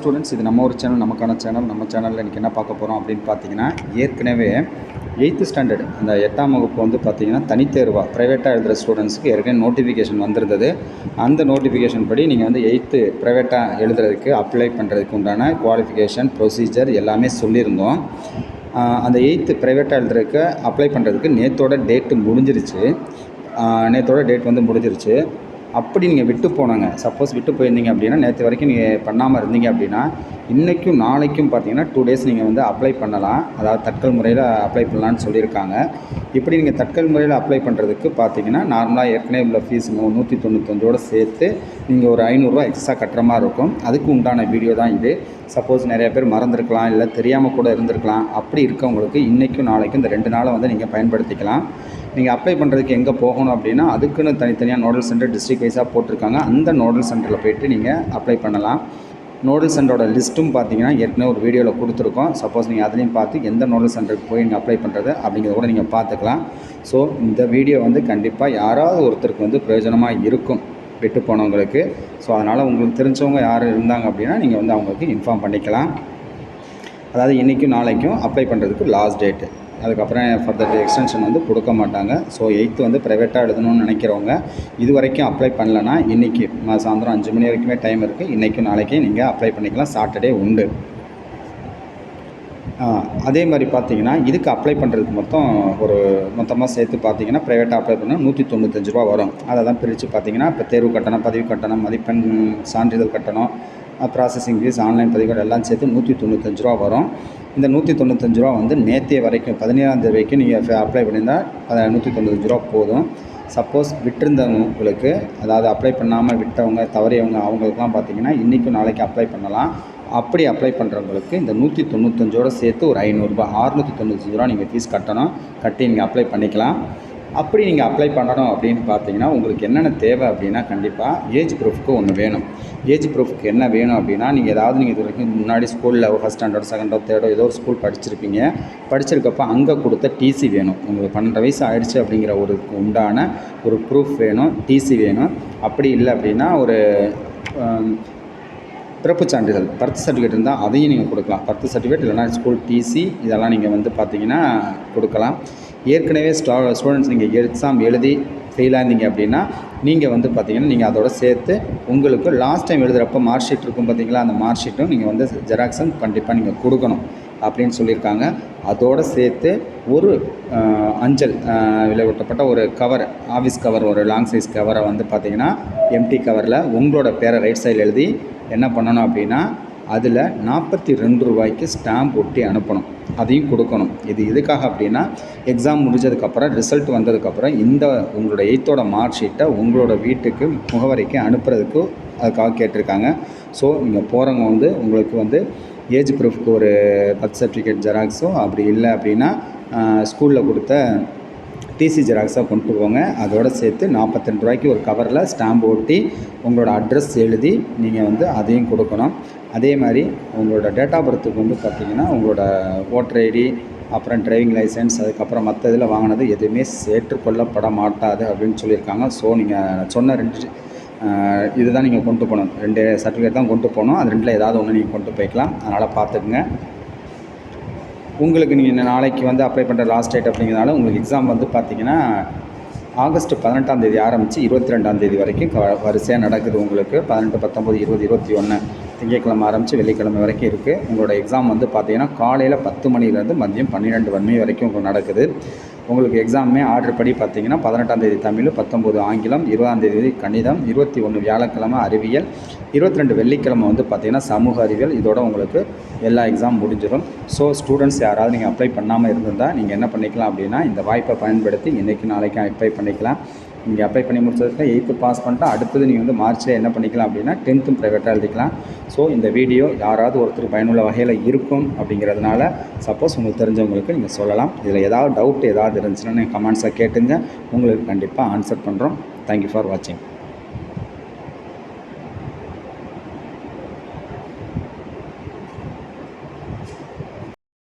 Students, இது நம்ம ஒரு சேனல், நமக்கான சேனல். நம்ம சேனலில் இன்றைக்கி என்ன பார்க்க போகிறோம் அப்படின்னு பார்த்தீங்கன்னா, ஏற்கனவே 8th ஸ்டாண்டர்ட் அந்த 8ஆம் வகுப்பு வந்து பார்த்திங்கன்னா தனித்தேர்வாக ப்ரைவேட்டாக எழுதுகிற ஸ்டூடெண்ட்ஸுக்கு ஏற்கனவே நோட்டிஃபிகேஷன் வந்திருந்தது. அந்த நோட்டிஃபிகேஷன் படி நீங்கள் வந்து 8th ப்ரைவேட்டாக எழுதுறதுக்கு அப்ளை பண்ணுறதுக்கு உண்டான குவாலிஃபிகேஷன் ப்ரொசீஜர் எல்லாமே சொல்லியிருந்தோம். அந்த 8th ப்ரைவேட்டாக எழுதுறதுக்கு அப்ளை பண்ணுறதுக்கு நேற்றோட டேட்டு முடிஞ்சிருச்சு. நேற்றோட டேட் வந்து முடிஞ்சிருச்சு. அப்படி நீங்கள் விட்டு போனாங்க, சப்போஸ் விட்டு போயிருந்தீங்க அப்படின்னா, நேற்று வரைக்கும் நீங்கள் பண்ணாமல் இருந்தீங்க அப்படின்னா, இன்றைக்கும் நாளைக்கும் பார்த்தீங்கன்னா 2 டேஸ் நீங்கள் வந்து அப்ளை பண்ணலாம். அதாவது தட்கல் முறையில் அப்ளை பண்ணலான்னு சொல்லியிருக்காங்க. இப்படி நீங்கள் தட்கல் முறையில் அப்ளை பண்ணுறதுக்கு பார்த்தீங்கன்னா, நார்மலாக ஏற்கனவே உள்ள ஃபீஸ் 195ஓடு சேர்த்து நீங்கள் ஒரு ₹500 எக்ஸ்ட்ரா கட்டுற மாதிரி இருக்கும். அதுக்கு உண்டான வீடியோ தான் இது. சப்போஸ் நிறைய பேர் மறந்துருக்கலாம், இல்லை தெரியாமல் கூட இருந்திருக்கலாம். அப்படி இருக்கவங்களுக்கு இன்றைக்கும் நாளைக்கும் இந்த 2 நாளை வந்து நீங்கள் பயன்படுத்திக்கலாம். நீங்கள் அப்ளை பண்ணுறதுக்கு எங்கே போகணும் அப்படின்னா, அதுக்குன்னு தனித்தனியாக நோடல் சென்டர் டிஸ்ட்ரிக்ட் வைஸாக போட்டிருக்காங்க. அந்த நோடல் சென்டரில் போய்ட்டு நீங்கள் அப்ளை பண்ணலாம். நோடல் சென்டரோட லிஸ்ட்டும் பார்த்தீங்கன்னா ஏற்கனவே ஒரு வீடியோவில் கொடுத்துருக்கோம். சப்போஸ் நீங்கள் அதையும் பார்த்து எந்த நோடல் சென்டருக்கு போய் நீங்கள் அப்ளை பண்ணுறது அப்படிங்கிறத கூட நீங்கள் பார்த்துக்கலாம். ஸோ இந்த வீடியோ வந்து கண்டிப்பாக யாராவது ஒருத்தருக்கு வந்து பிரயோஜனமாக இருக்கும், விட்டு போனவங்களுக்கு. ஸோ அதனால் உங்களுக்கு தெரிஞ்சவங்க யார் இருந்தாங்க அப்படின்னா நீங்கள் வந்து அவங்களுக்கு இன்ஃபார்ம் பண்ணிக்கலாம். அதாவது இன்றைக்கும் நாளைக்கும் அப்ளை பண்ணுறதுக்கு லாஸ்ட் டேட்டு. அதுக்கப்புறம் ஃபர்தர் எக்ஸ்டென்ஷன் வந்து கொடுக்க மாட்டாங்க. ஸோ 8th வந்து ப்ரைவேட்டாக எழுதணும்னு நினைக்கிறவங்க இது வரைக்கும் அப்ளை பண்ணலன்னா, இன்றைக்கி சாயந்தரம் 5 மணி வரைக்குமே டைம் இருக்குது. இன்றைக்கும் நாளைக்கும் நீங்கள் அப்ளை பண்ணிக்கலாம். சாட்டர்டே உண்டு. அதே மாதிரி பார்த்தீங்கன்னா, இதுக்கு அப்ளை பண்ணுறதுக்கு மொத்தமாக சேர்த்து பார்த்தீங்கன்னா, ப்ரைவேட்டாக அப்ளை பண்ணால் ₹195 வரும். அதை தான் பிரித்து பார்த்தீங்கன்னா, இப்போ தேர்வு கட்டணம், பதிவு கட்டணம், மதிப்பெண் சான்றிதழ் கட்டணம், ப்ராசஸிங் ஃபீஸ், ஆன்லைன் பதிவுகள் எல்லாம் சேர்த்து ₹195 வரும். இந்த ₹195 வந்து நேற்றைய வரைக்கும் 17ஆம் தேதி வரைக்கும் நீங்கள் அப்ளை பண்ணியிருந்தால் ₹195 போதும். சப்போஸ் விட்டிருந்தவங்களுக்கு, அதாவது அப்ளை பண்ணாமல் விட்டவங்க, தவறியவங்க, அவங்களுக்குலாம் பார்த்தீங்கன்னா இன்றைக்கும் நாளைக்கு அப்ளை பண்ணலாம். அப்படி அப்ளை பண்ணுறவங்களுக்கு இந்த ₹195ஓடு சேர்த்து ஒரு ₹500 ₹695 நீங்கள் ஃபீஸ் கட்டி நீங்கள் அப்ளை பண்ணிக்கலாம். அப்படி நீங்கள் அப்ளை பண்ணணும் அப்படின்னு பார்த்தீங்கன்னா, உங்களுக்கு என்னென்ன தேவை அப்படின்னா, கண்டிப்பாக ஏஜ் ப்ரூஃப்க்கு ஒன்று வேணும். ஏஜ் ப்ரூஃப்க்கு என்ன வேணும் அப்படின்னா, நீங்கள் இது வரைக்கும் முன்னாடி ஸ்கூலில் 1st ஸ்டாண்டர்ட் 2nd 3rd ஏதோ ஸ்கூல் படிச்சிருப்பீங்க. படிச்சிருக்கப்போ அங்கே கொடுத்த டிசி வேணும். உங்களுக்கு 12 வயசு ஆயிடுச்சு அப்படிங்கிற உண்டான ஒரு ப்ரூஃப் வேணும், டிசி வேணும். அப்படி இல்லை அப்படின்னா ஒரு பிறப்புச் சான்றிதழ், பர்த் சர்டிஃபிகேட் இருந்தால் அதையும் நீங்கள் கொடுக்கலாம். பர்த் சர்டிஃபிகேட் இல்லைனா ஸ்கூல் டிசி இதெல்லாம் நீங்கள் வந்து பார்த்தீங்கன்னா கொடுக்கலாம். ஏற்கனவே ஸ்டூடெண்ட்ஸ் நீங்கள் எக்ஸாம் எழுதி ஃபெயிலாக இருந்தீங்க அப்படின்னா, நீங்கள் வந்து பார்த்தீங்கன்னா நீங்கள் அதோட சேர்த்து உங்களுக்கு லாஸ்ட் டைம் எழுதுகிறப்ப மார்க் ஷீட் இருக்கும் பார்த்தீங்களா, அந்த மார்க் ஷீட்டும் நீங்கள் வந்து ஜெராக்ஸும் கண்டிப்பாக நீங்கள் கொடுக்கணும் அப்படின்னு சொல்லியிருக்காங்க. அதோடு சேர்த்து ஒரு அஞ்சல் விலையூட்டப்பட்ட ஒரு கவர், ஆஃபீஸ் கவர், ஒரு லாங் சைஸ் கவரை வந்து பார்த்தீங்கன்னா எம்டி கவரில் உங்களோட பேரை ரைட் சைடில் எழுதி என்ன பண்ணணும் அப்படின்னா, அதில் ₹42 ஸ்டாம்ப் ஒட்டி அனுப்பணும். அதையும் கொடுக்கணும். இது எதுக்காக அப்படின்னா, எக்ஸாம் முடிஞ்சதுக்கப்புறம் ரிசல்ட் வந்ததுக்கப்புறம் இந்த உங்களோட 8th மார்க் ஷீட்டை உங்களோட வீட்டுக்கு முகவரிக்கு அனுப்புறதுக்கு அதுக்காக கேட்டிருக்காங்க. ஸோ நீங்கள் போகிறவங்க வந்து உங்களுக்கு வந்து ஏஜ் ப்ரூஃப்க்கு ஒரு பர்த் சர்டிஃபிகேட் ஜெராக்ஸோ, அப்படி இல்லை அப்படின்னா ஸ்கூலில் கொடுத்த டிசி ஜெராக்ஸாக கொண்டு போங்க. அதோடு சேர்த்து ₹42 ஒரு கவரில் ஸ்டாம்ப் ஒட்டி உங்களோட அட்ரஸ் எழுதி நீங்கள் வந்து அதையும் கொடுக்கணும். அதே மாதிரி உங்களோட டேட் ஆஃப் பர்த்துக்கு வந்து பார்த்திங்கன்னா, உங்களோட ஓட்டர் ஐடி, அப்புறம் டிரைவிங் லைசன்ஸ், அதுக்கப்புறம் மற்ற இதில் வாங்கினது எதுவுமே ஏற்றுக்கொள்ளப்பட மாட்டாது அப்படின்னு சொல்லியிருக்காங்க. ஸோ நீங்கள் சொன்ன 2 இது தான் நீங்கள் கொண்டு போகணும். 2 சர்டிஃபிகேட் தான் கொண்டு போகணும். அது 2ல் ஏதாவது ஒன்று நீங்கள் கொண்டு போய்க்கலாம். அதனால் பார்த்துக்குங்க. உங்களுக்கு நீங்கள் நாளைக்கு வந்து அப்ளை பண்ணுற லாஸ்ட் டேட் அப்படிங்கிறனால உங்களுக்கு எக்ஸாம் வந்து பார்த்திங்கன்னா ஆகஸ்ட் 18ஆம் தேதி ஆரம்பித்து 22ஆம் தேதி வரைக்கும் வரிசையாக நடக்குது. உங்களுக்கு 18, 19, 20, 21 திங்கட்கிழமை ஆரம்பித்து வெள்ளிக்கிழமை வரைக்கும் இருக்குது. உங்களோட எக்ஸாம் வந்து பார்த்திங்கன்னா காலையில் 10 மணிலேருந்து மதியம் 12 மணி வரைக்கும் உங்களுக்கு நடக்குது. உங்களுக்கு எக்ஸாமே ஆர்டர் படி பார்த்திங்கன்னா 18ஆம் தேதி தமிழ், 19 ஆங்கிலம், 20ஆம் தேதி கணிதம், 21 வியாழக்கிழமை அறிவியல், 22 வெள்ளிக்கிழமை வந்து பார்த்திங்கன்னா சமூக அறிவியல். இதோட உங்களுக்கு எல்லா எக்ஸாம் முடிஞ்சிடும். ஸோ ஸ்டூடெண்ட்ஸ் யாராவது நீங்கள் அப்ளை பண்ணாமல் இருந்திருந்தால் நீங்கள் என்ன பண்ணிக்கலாம் அப்படின்னா, இந்த வாய்ப்பை பயன்படுத்தி இன்றைக்கி நாளைக்கு அப்ளை பண்ணிக்கலாம். நீங்கள் அப்ளை பண்ணி முடிச்சதுக்கு 8th பாஸ் பண்ணிட்டு அடுத்தது நீங்கள் வந்து மார்ச்சில் என்ன பண்ணிக்கலாம் அப்படின்னா 10th ப்ரைவேட்டாக எழுதிக்கலாம். ஸோ இந்த வீடியோ யாராவது ஒருத்தர் பயனுள்ள வகையில் இருக்கும் அப்படிங்கிறதுனால சப்போஸ் உங்களுக்கு தெரிஞ்சவங்களுக்கு நீங்கள் சொல்லலாம். இதில் ஏதாவது டவுட் ஏதாவது இருந்துச்சுன்னா நீங்கள் கமெண்ட்ஸை கேட்டுங்க. உங்களுக்கு கண்டிப்பாக ஆன்சர் பண்ணுறோம். தேங்க்யூ ஃபார் வாட்சிங்.